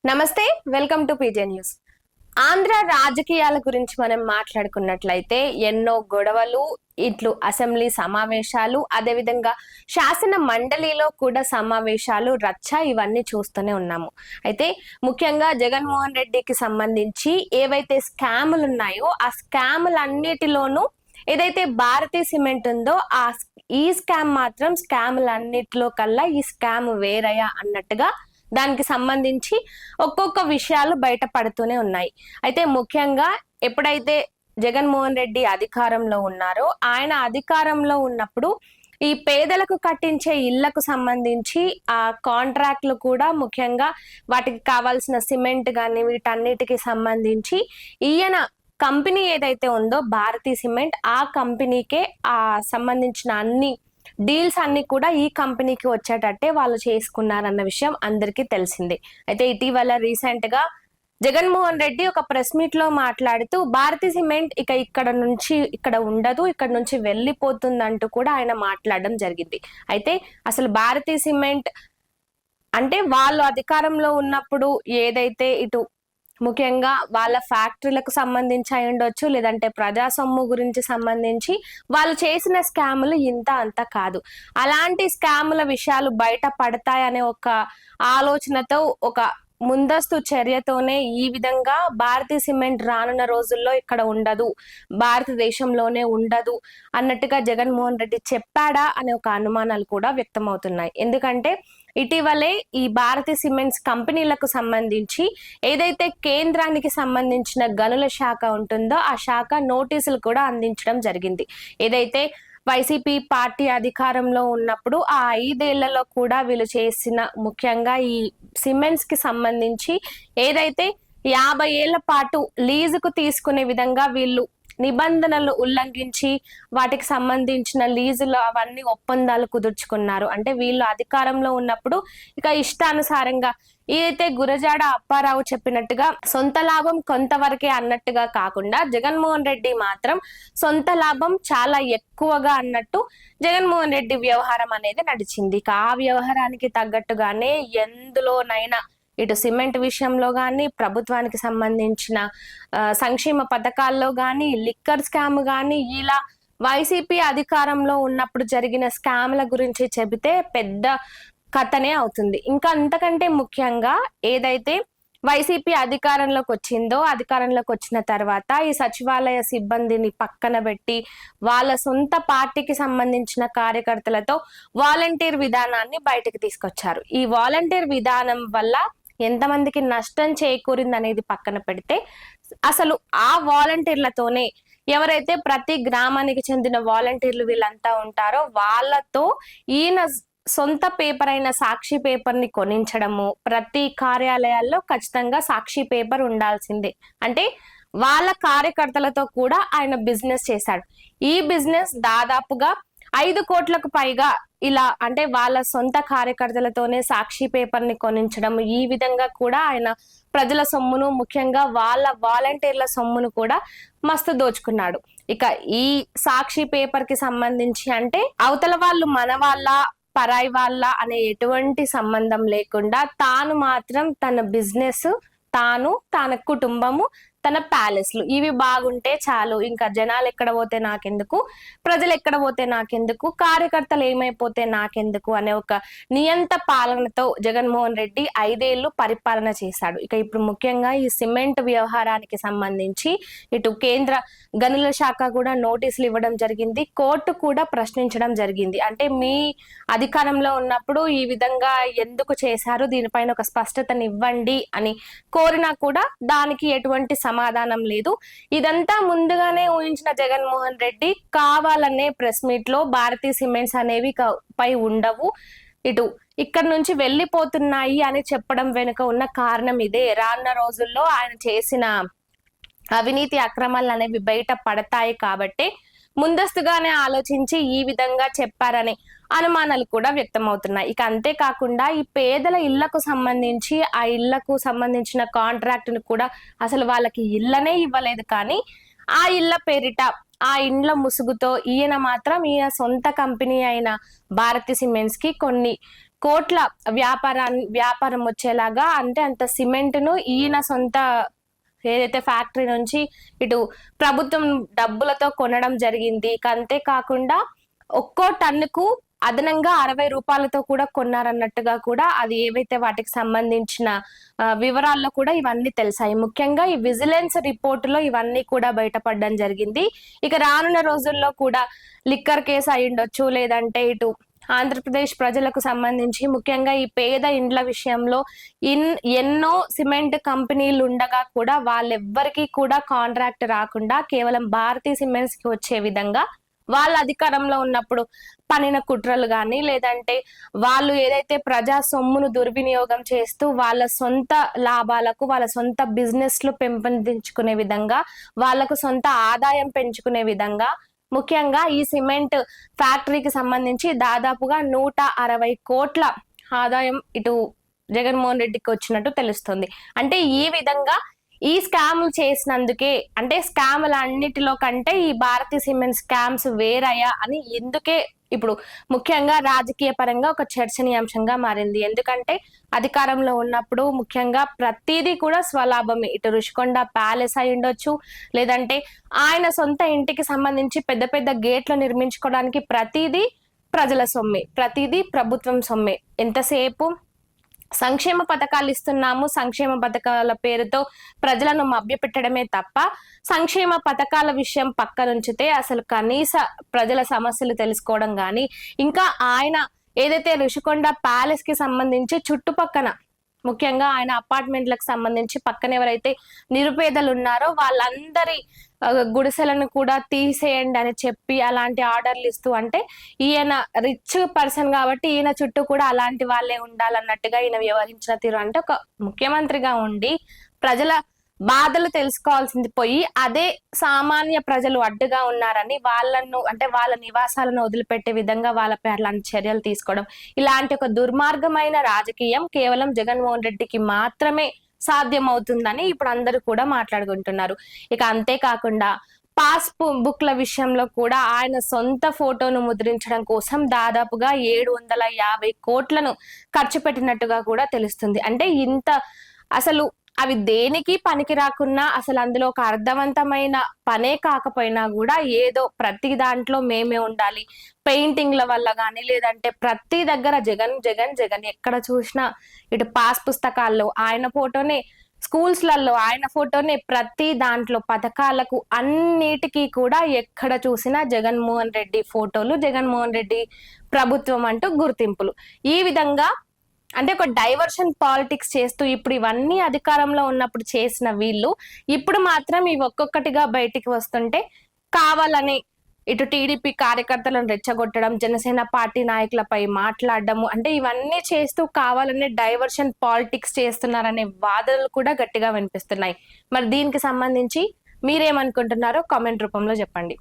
నమస్తే, welcome to PJ news. Andhra రాజకీయాల గురించి మనం మాట్లాడుకున్నట్లయితే ఎన్నో గొడవలు, ఇట్లు అసెంబ్లీ సమావేశాలు, అదేవిధంగా శాసన మండలిలో కూడా సమావేశాలు, రచ్చ ఇవన్నీ చూస్తూనే ఉన్నాము. అయితే ముఖ్యంగా జగన్మోహన్ రెడ్డికి సంబంధించి ఏవైతే స్కాములు ఉన్నాయో ఆ స్కాములన్నిటిలోనూ ఏదైతే భారతీ సిమెంట్ ఉందో ఈ స్కామ్ మాత్రం స్కాములన్నిటిలో కల్లా ఈ స్కామ్ వేరయ్యా అన్నట్టుగా దానికి సంబంధించి ఒక్కొక్క విషయాలు బయటపడుతూనే ఉన్నాయి. అయితే ముఖ్యంగా ఎప్పుడైతే జగన్మోహన్ రెడ్డి అధికారంలో ఉన్నారో ఆయన అధికారంలో ఉన్నప్పుడు ఈ పేదలకు కట్టించే ఇళ్లకు సంబంధించి ఆ కాంట్రాక్ట్లు కూడా ముఖ్యంగా వాటికి కావాల్సిన సిమెంట్ కానీ వీటన్నిటికి సంబంధించి ఈయన కంపెనీ ఏదైతే ఉందో భారతీ సిమెంట్ ఆ కంపెనీకే ఆ సంబంధించిన అన్ని డీల్స్ అన్ని కూడా ఈ కంపెనీకి వచ్చేటట్టే వాళ్ళు చేసుకున్నారన్న విషయం అందరికీ తెలిసిందే. అయితే ఇటీవల రీసెంట్ గా జగన్మోహన్ రెడ్డి ఒక ప్రెస్ మీట్ లో మాట్లాడుతూ భారతీ సిమెంట్ ఇక్కడ ఉండదు, ఇక్కడ నుంచి వెళ్ళిపోతుందంటూ కూడా ఆయన మాట్లాడడం జరిగింది. అయితే అసలు భారతీ సిమెంట్ అంటే వాళ్ళు అధికారంలో ఉన్నప్పుడు ఏదైతే ఇటు ముఖ్యంగా వాళ్ళ ఫ్యాక్టరీలకు సంబంధించి అయి ఉండొచ్చు, లేదంటే ప్రజా సొమ్ము గురించి సంబంధించి వాళ్ళు చేసిన స్కాములు ఇంత అంత కాదు. అలాంటి స్కాముల విషయాలు బయట పడతాయనే ఒక ఆలోచనతో ఒక ముందస్తు చర్యతోనే ఈ విధంగా భారతీ సిమెంట్ రానున్న రోజుల్లో ఇక్కడ ఉండదు, భారతదేశంలోనే ఉండదు అన్నట్టుగా జగన్మోహన్ రెడ్డి చెప్పాడా అనే ఒక అనుమానాలు కూడా వ్యక్తమవుతున్నాయి. ఎందుకంటే ఇటీవలే ఈ భారతీ సిమెంట్స్ కంపెనీలకు సంబంధించి ఏదైతే కేంద్రానికి సంబంధించిన గనుల శాఖ ఉంటుందో ఆ శాఖ నోటీసులు కూడా అందించడం జరిగింది. ఏదైతే వైసీపీ పార్టీ అధికారంలో ఉన్నప్పుడు ఆ 5 ఏళ్లలో కూడా వీళ్ళు చేసిన ముఖ్యంగా ఈ సిమెంట్స్ కి సంబంధించి ఏదైతే 50 ఏళ్ల పాటు లీజుకు తీసుకునే విధంగా వీళ్ళు నిబంధనలు ఉల్లంఘించి వాటికి సంబంధించిన లీజులు అవన్నీ ఒప్పందాలు కుదుర్చుకున్నారు. అంటే వీళ్ళు అధికారంలో ఉన్నప్పుడు ఇక ఇష్టానుసారంగా ఏదైతే గురజాడ అప్పారావు చెప్పినట్టుగా సొంత లాభం కొంతవరకే అన్నట్టుగా కాకుండా జగన్మోహన్ రెడ్డి మాత్రం సొంత లాభం చాలా ఎక్కువగా అన్నట్టు జగన్మోహన్ రెడ్డి వ్యవహారం అనేది నడిచింది. ఇక ఆ వ్యవహారానికి తగ్గట్టుగానే ఎందులోనైనా ఇటు సిమెంట్ విషయంలో కానీ, ప్రభుత్వానికి సంబంధించిన సంక్షేమ పథకాల్లో కానీ, లిక్కర్ స్కామ్ కానీ, ఇలా వైసీపీ అధికారంలో ఉన్నప్పుడు జరిగిన స్కామ్ల గురించి చెబితే పెద్ద కథనే అవుతుంది. ఇంకా అంతకంటే ముఖ్యంగా ఏదైతే వైసీపీ అధికారంలోకి వచ్చిన తర్వాత ఈ సచివాలయ సిబ్బందిని పక్కన పెట్టి వాళ్ళ సొంత పార్టీకి సంబంధించిన కార్యకర్తలతో వాలంటీర్ విధానాన్ని బయటకు తీసుకొచ్చారు. ఈ వాలంటీర్ విధానం వల్ల ఎంతమందికి నష్టం చేకూరింది అనేది పక్కన పెడితే అసలు ఆ వాలంటీర్లతోనే ఎవరైతే ప్రతి గ్రామానికి చెందిన వాలంటీర్లు వీళ్ళంతా ఉంటారో వాళ్ళతో ఈయన సొంత పేపర్ అయిన సాక్షి పేపర్ ని కొనించడము, ప్రతి కార్యాలయాల్లో ఖచ్చితంగా సాక్షి పేపర్ ఉండాల్సిందే. అంటే వాళ్ళ కార్యకర్తలతో కూడా ఆయన బిజినెస్ చేశాడు. ఈ బిజినెస్ దాదాపుగా 5 కోట్లకు పైగా ఇలా అంటే వాళ్ళ సొంత కార్యకర్తలతోనే సాక్షి పేపర్ ని కొనించడం, ఈ విధంగా కూడా ఆయన ప్రజల సొమ్మును ముఖ్యంగా వాళ్ళ వాలంటీర్ల సొమ్మును కూడా మస్తు దోచుకున్నాడు. ఇక ఈ సాక్షి పేపర్ కి సంబంధించి అంటే అవతల వాళ్ళు మన వాళ్ళ పరాయి వాళ్ళ అనే ఎటువంటి సంబంధం లేకుండా తాను మాత్రం తన బిజినెస్, తన కుటుంబము, తన ప్యాలెస్లు ఇవి బాగుంటే చాలు, ఇంకా జనాలు ఎక్కడ పోతే నాకెందుకు, ప్రజలు ఎక్కడ పోతే నాకెందుకు, కార్యకర్తలు ఏమైపోతే నాకెందుకు అనే ఒక నియంత పాలనతో జగన్మోహన్ రెడ్డి 5 ఏళ్లు పరిపాలన చేశాడు. ఇక ఇప్పుడు ముఖ్యంగా ఈ సిమెంట్ వ్యవహారానికి సంబంధించి ఇటు కేంద్ర గనుల శాఖ కూడా నోటీసులు ఇవ్వడం జరిగింది, కోర్టు కూడా ప్రశ్నించడం జరిగింది. అంటే మీ అధికారంలో ఉన్నప్పుడు ఈ విధంగా ఎందుకు చేశారు, దీనిపైన ఒక స్పష్టతనివ్వండి అని కోరినా కూడా దానికి ఎటువంటి సమాధానం లేదు. ఇదంతా ముందుగానే ఊహించిన జగన్మోహన్ రెడ్డి కావాలనే ప్రెస్ మీట్ లో భారతీ సిమెంట్స్ అనేవి పై ఉండవు, ఇటు ఇక్కడ నుంచి వెళ్ళిపోతున్నాయి అని చెప్పడం వెనుక ఉన్న కారణం ఇదే. రానున్న రోజుల్లో ఆయన చేసిన అవినీతి అక్రమాలు అనేవి బయట పడతాయి కాబట్టి ముందస్తుగానే ఆలోచించి ఈ విధంగా చెప్పారనే అనుమానాలు కూడా వ్యక్తమవుతున్నాయి. ఇక అంతేకాకుండా ఈ పేదల ఇళ్లకు సంబంధించి ఆ ఇళ్లకు సంబంధించిన కాంట్రాక్ట్ ను కూడా అసలు వాళ్ళకి ఇళ్లనే ఇవ్వలేదు, కానీ ఆ ఇళ్ల పేరిట ఆ ఇండ్ల ముసుగుతో ఈయన సొంత కంపెనీ అయిన భారతీ సిమెంట్స్ కి కొన్ని కోట్ల వ్యాపారం వచ్చేలాగా, అంటే అంత సిమెంట్ ను ఈయన సొంత ఏదైతే ఫ్యాక్టరీ నుంచి ఇటు ప్రభుత్వం డబ్బులతో కొనడం జరిగింది. అంతేకాకుండా ఒక్కో టన్నుకు అదనంగా 60 రూపాయలతో కూడా కొన్నారన్నట్టుగా కూడా అది ఏవైతే వాటికి సంబంధించిన వివరాల్లో కూడా ఇవన్నీ తెలిసాయి. ముఖ్యంగా ఈ విజిలెన్స్ రిపోర్టులో ఇవన్నీ కూడా బయటపడడం జరిగింది. ఇక రానున్న రోజుల్లో కూడా లిక్కర్ కేసు అయ్యుండొచ్చు, లేదంటే ఇటు ఆంధ్రప్రదేశ్ ప్రజలకు సంబంధించి ముఖ్యంగా ఈ పేద ఇండ్ల విషయంలో ఎన్నో సిమెంట్ కంపెనీలు ఉండగా కూడా వాళ్ళెవ్వరికీ కూడా కాంట్రాక్ట్ రాకుండా కేవలం భారతీ సిమెంట్స్ కి వచ్చే విధంగా వాళ్ళ అధికారంలో ఉన్నప్పుడు పనిన కుట్రలు కానీ, లేదంటే వాళ్ళు ఏదైతే ప్రజా సొమ్మును దుర్వినియోగం చేస్తూ వాళ్ళ సొంత లాభాలకు, వాళ్ళ సొంత బిజినెస్ లు పెంపొందించుకునే విధంగా, వాళ్ళకు సొంత ఆదాయం పెంచుకునే విధంగా ముఖ్యంగా ఈ సిమెంట్ ఫ్యాక్టరీకి సంబంధించి దాదాపుగా 160 కోట్ల ఆదాయం ఇటు జగన్మోహన్ రెడ్డికి వచ్చినట్టు తెలుస్తుంది. అంటే ఈ విధంగా ఈ స్కామ్లు చేసినందుకే, అంటే స్కామ్ల అన్నిటిలో కంటే ఈ భారతీ సిమెంట్ స్కామ్స్ వేరయ్యా అని ఎందుకే ఇప్పుడు ముఖ్యంగా రాజకీయ పరంగా ఒక చర్చనీయాంశంగా మారింది. ఎందుకంటే అధికారంలో ఉన్నప్పుడు ముఖ్యంగా ప్రతిదీ కూడా స్వలాభమే. ఇటు రుషికొండ ప్యాలెస్ అయి ఉండొచ్చు, లేదంటే ఆయన సొంత ఇంటికి సంబంధించి పెద్ద పెద్ద గేట్లు నిర్మించుకోవడానికి ప్రతిదీ ప్రజల సొమ్మే, ప్రతిదీ ప్రభుత్వం సొమ్మే. ఎంతసేపు సంక్షేమ పథకాలు ఇస్తున్నాము, సంక్షేమ పథకాల పేరుతో ప్రజలను మభ్యపెట్టడమే తప్ప సంక్షేమ పథకాల విషయం పక్కనుంచితే అసలు కనీస ప్రజల సమస్యలు తెలుసుకోవడం కానీ, ఇంకా ఆయన ఏదైతే ఋషికొండ ప్యాలెస్ కి సంబంధించి చుట్టుపక్కన ముఖ్యంగా ఆయన అపార్ట్మెంట్లకు సంబంధించి పక్కన ఎవరైతే నిరుపేదలు ఉన్నారో వాళ్ళందరి గుడిసెలను కూడా తీసేయండి అని చెప్పి అలాంటి ఆర్డర్లు ఇస్తూ, అంటే ఈయన రిచ్ పర్సన్ కాబట్టి ఈయన చుట్టూ కూడా అలాంటి వాళ్ళే ఉండాలన్నట్టుగా ఈయన వ్యవహరించిన తీరు, అంటే ఒక ముఖ్యమంత్రిగా ఉండి ప్రజల బాధలు తెలుసుకోవాల్సింది పోయి అదే సామాన్య ప్రజలు అడ్డుగా ఉన్నారని వాళ్ళను, అంటే వాళ్ళ నివాసాలను వదిలిపెట్టే విధంగా వాళ్ళపై అలాంటి చర్యలు తీసుకోవడం, ఇలాంటి ఒక దుర్మార్గమైన రాజకీయం కేవలం జగన్మోహన్ రెడ్డికి మాత్రమే సాధ్యమవుతుందని ఇప్పుడు అందరూ కూడా మాట్లాడుకుంటున్నారు. ఇక అంతేకాకుండా పాస్ బుక్ల విషయంలో కూడా ఆయన సొంత ఫోటోను ముద్రించడం కోసం దాదాపుగా 750 కోట్లను ఖర్చు పెట్టినట్టుగా కూడా తెలుస్తుంది. అంటే ఇంత అసలు అవి దేనికి పనికి రాకున్నా, అసలు అందులో ఒక అర్థవంతమైన పనే కాకపోయినా కూడా ఏదో ప్రతి దాంట్లో మేమే ఉండాలి, పెయింటింగ్ల వల్ల కానీ, లేదంటే ప్రతి దగ్గర జగన్ జగన్ జగన్, ఎక్కడ చూసినా ఇటు పాస్ పుస్తకాల్లో ఆయన ఫోటోనే, స్కూల్స్లలో ఆయన ఫోటోనే, ప్రతి దాంట్లో పథకాలకు అన్నిటికీ కూడా ఎక్కడ చూసినా జగన్మోహన్ రెడ్డి ఫోటోలు, జగన్మోహన్ రెడ్డి ప్రభుత్వం అంటూ గుర్తింపులు. ఈ విధంగా అంటే ఒక డైవర్షన్ పాలిటిక్స్ చేస్తూ ఇప్పుడు ఇవన్నీ అధికారంలో ఉన్నప్పుడు చేసిన వీళ్ళు ఇప్పుడు మాత్రం ఇవి ఒక్కొక్కటిగా బయటికి వస్తుంటే కావాలని ఇటు టీడీపీ కార్యకర్తలను రెచ్చగొట్టడం, జనసేన పార్టీ నాయకులపై మాట్లాడడము, అంటే ఇవన్నీ చేస్తూ కావాలనే డైవర్షన్ పాలిటిక్స్ చేస్తున్నారనే వాదనలు కూడా గట్టిగా వినిపిస్తున్నాయి. మరి దీనికి సంబంధించి మీరేమనుకుంటున్నారో కామెంట్ రూపంలో చెప్పండి.